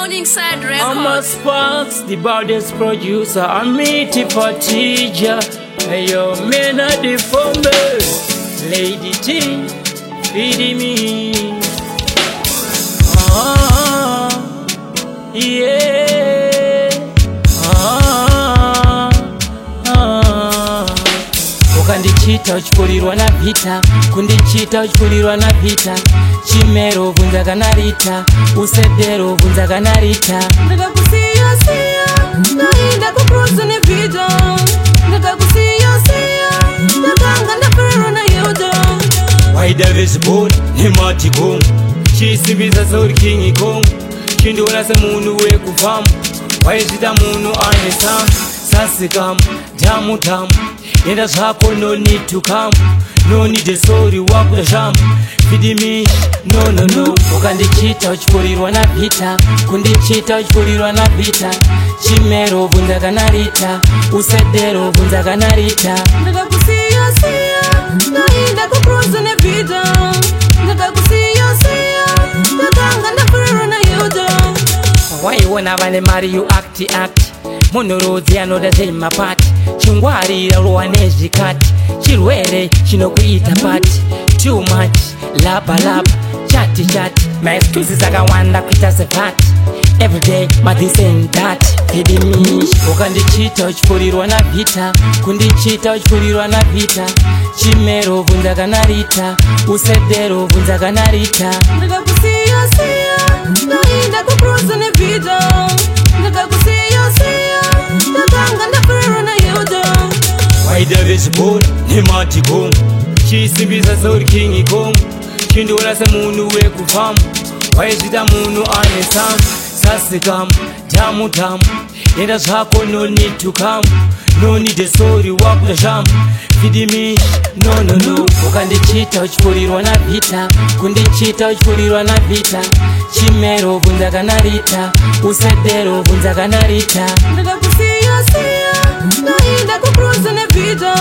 Morningside Records. I'm a Sparks, the baddest producer. I'm meeting for teacher. Hey yo, man, I the fumble. Lady T, feeding me. Yeah. Ukandichita uchipurirwa na vita, kundichita uchipurirwa na vita. Chimero vunza kanarita, usedero vunza kanarita. Ndakakusiya ndaenda kucruise ne vita. Ndakakusiya ndakanga ndapererwa na yuda. Waida vezibona nemati Kong, chisimbiza sauri King Kong. Chindiona semunhu wekufamba, waizvita munhu ane samu. Sasikam, dhamu dhamu, enda zvako, no need to come. No need a sorry, wakuda shamu. Fidimish, no. Ukandichita uchipurirwa na vita, kundichita uchipurirwa na vita. Chimero vunza kanarita, usedero vunza kanarita. Ndakakusiya ndaenda kucruise ne vita. Ndakakusiya ndakanga ndapererwa na yuda. Waiona vane mari you act munhurodzi anoda zvemapati. Chingwarira rowa nezvikati, chirwere chinokuita pati. Too much, lapa chati my excuses akawanda kuita sepati. Everyday my this and that. Fidimish, ukandichita uchipurirwa na vita, kundichita uchipurirwa na vita. Chimero vunza kanarita, usedero vunza kanarita. Ndakakusiya ndaenda kucruise ne vita. Ndakakusiya ndakanga ndapererwa na yuda. Waida vezibona nemati Kong, chisimbiza sauri King Kong. Chindiona semunhu wekufamba, waizvita munhu ane samu. Sasikam, dhamu enda zvako, no need to come. No need a sorry, wakuda shamu. Fidimish, no. Ukandichita uchipurirwa na vita, kundichita uchipurirwa na vita. Chimero vunza kanarita, usedero vunza kanarita. Ndakakusiya ndaenda kucruise ne vita.